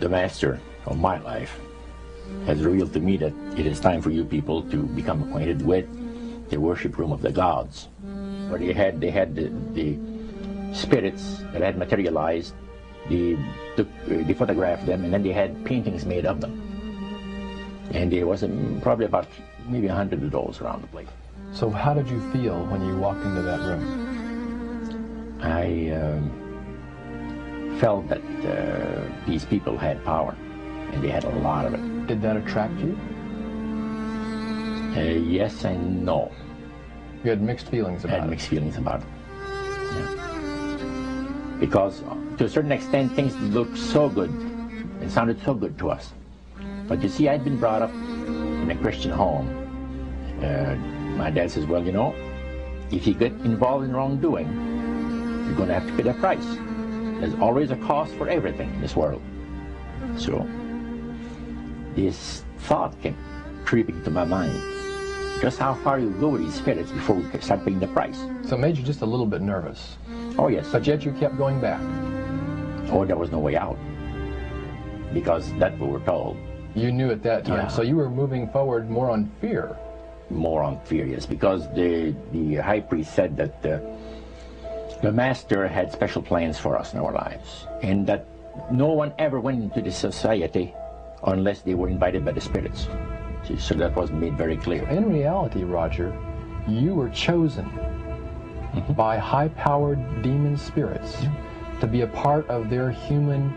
the master of my life has revealed to me that it is time for you people to become acquainted with the worship room of the gods, where they had the spirits that had materialized. They photographed them, and then they had paintings made of them. And there was probably about maybe 100 of those around the place. So how did you feel when you walked into that room? I felt that these people had power, and they had a lot of it. Did that attract you? Yes and no. You had mixed feelings about it? I had mixed feelings about it. Yeah. Because to a certain extent, things looked so good and sounded so good to us. But you see, I'd been brought up in a Christian home. My dad says, well, you know, if you get involved in wrongdoing, you're going to have to pay the price. There's always a cost for everything in this world. So this thought came creeping to my mind. Just how far you go with these spirits before we start paying the price. So it made you just a little bit nervous. Oh, yes. But yet you kept going back. Oh, there was no way out. Because that's what we're told. You knew at that time. Yeah. So you were moving forward more on fear. More on fear, yes. Because the high priest said that the master had special plans for us in our lives. And that no one ever went into this society unless they were invited by the spirits. So that was made very clear. In reality, Roger, you were chosen by high-powered demon spirits to be a part of their human,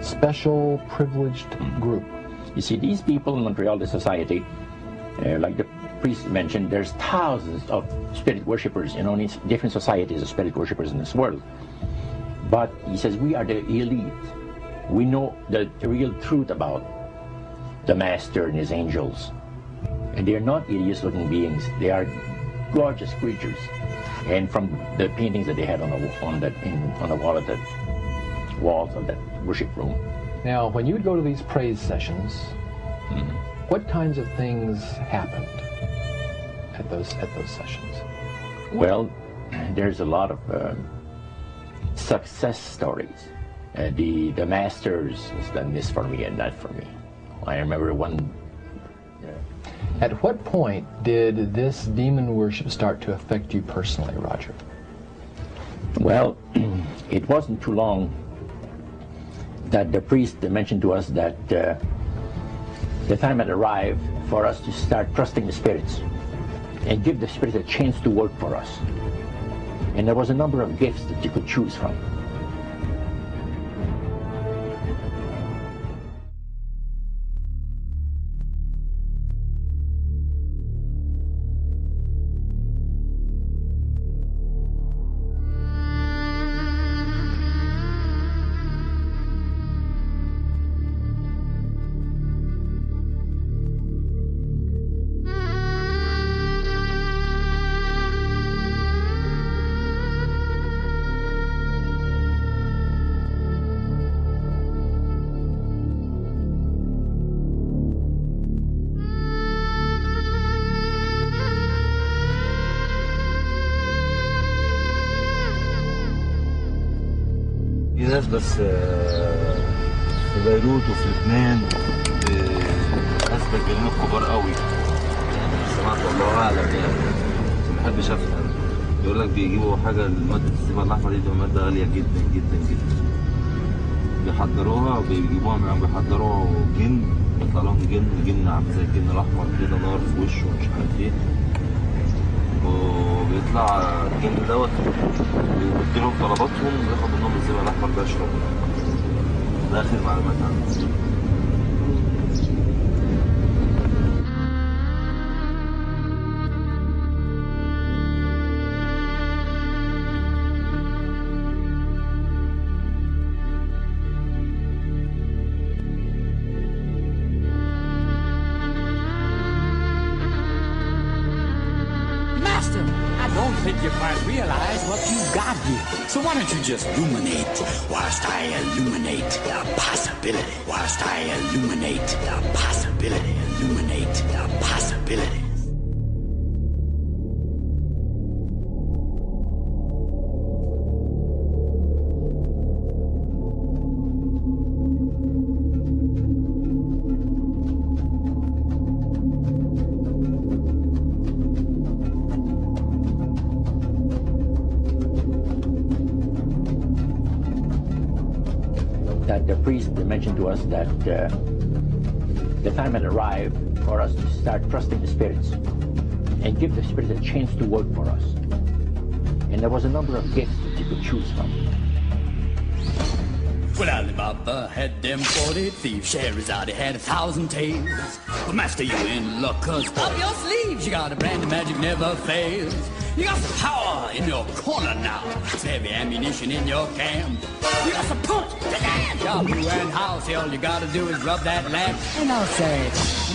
special, privileged group. You see, these people in Montreal, the society, like the priest mentioned, there's thousands of spirit worshippers in only different societies of spirit worshippers in this world. But he says we are the elite. We know the real truth about the master and his angels. And they're not hideous-looking beings. They are gorgeous creatures. And from the paintings that they had on the wall of the walls of that worship room. Now, when you would go to these praise sessions, what kinds of things happened at those sessions? Well, there's a lot of success stories. The masters has done this for me and that for me. I remember one. At what point did this demon worship start to affect you personally, Roger? Well, it wasn't too long that the priest mentioned to us that the time had arrived for us to start trusting the spirits and give the spirits a chance to work for us. And there was a number of gifts that you could choose from. في ناس بس في بيروت وفي لبنان ناس دجالين كبار قوي. سمعت والله اعلم يعني ما حدش افهم. يقول لك بيجيبوا حاجه لماده السيف الاحمر دي ماده غاليه جدا جدا جدا. بيحضروها وبيجيبوها معاهم بيحضروا جن يطلع لهم جن عامل زي الجن الاحمر كده نار في وشه ومش عارف ايه. وبيطلع الجن دوت بيديلهم طلباتهم وياخد منهم الزبق الاحمر ده يشربه. ده اخر معلومات عنه. You quite realize what you've got here. So why don't you just ruminate whilst I illuminate the possibility? Whilst I illuminate the possibility. Illuminate the possibility. priest mentioned to us that the time had arrived for us to start trusting the spirits and give the spirits a chance to work for us. And there was a number of gifts that you could choose from. Well, Alibaba had them 40 thieves, Scheherazade had 1,000 tales. But master, you in luck, 'cause up your sleeves you got a brand of magic never fails. You got some power in your corner now, some heavy ammunition in your camp. You got some punch, pizzazz, Yahoo and house. All you gotta do is rub that lamp, and I'll say,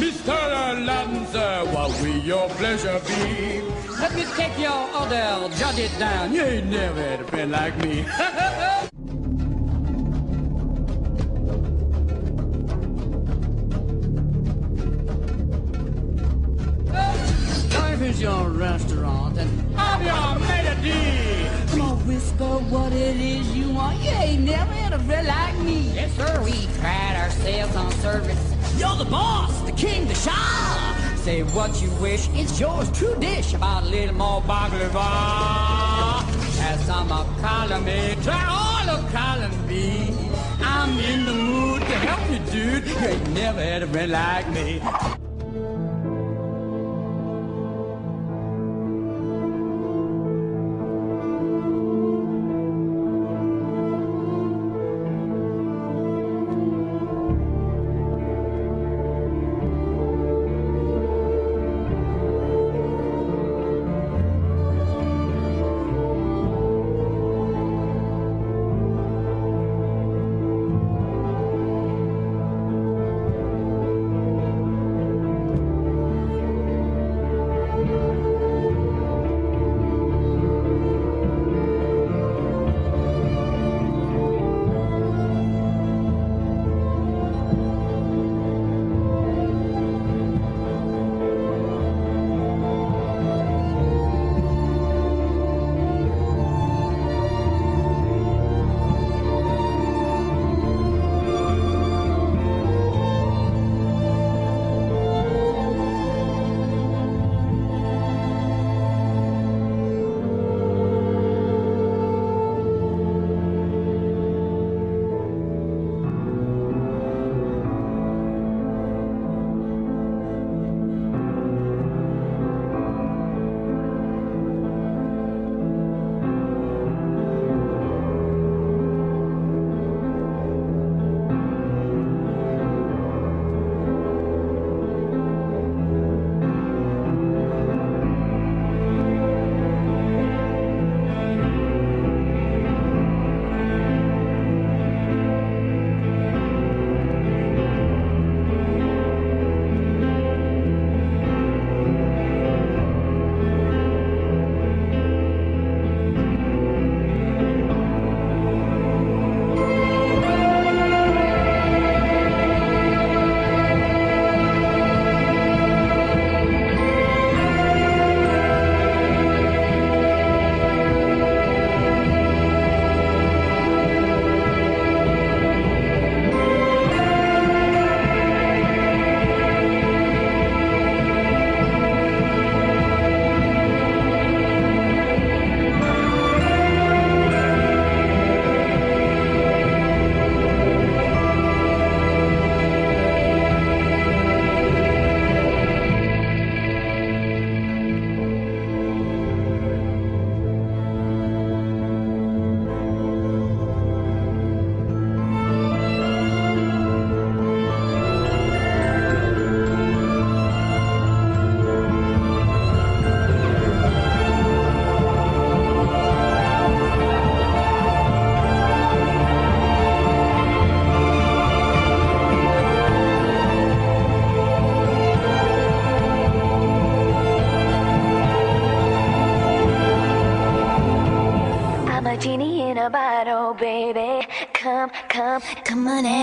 Mr. Aladdin, sir, what will your pleasure be? Let me take your order, jot it down. You ain't never had a friend like me. Here's your restaurant and I'm your melody. Come on, whisper what it is you want. You ain't never had a friend like me. Yes, sir, we pride ourselves on service. You're the boss, the king, the shah. Say what you wish, it's yours, true dish. About a little more baklava. Have some calling me, try all of calling me. I'm in the mood to help you, dude. You ain't never had a friend like me. Genie in a bottle, baby. Come on in.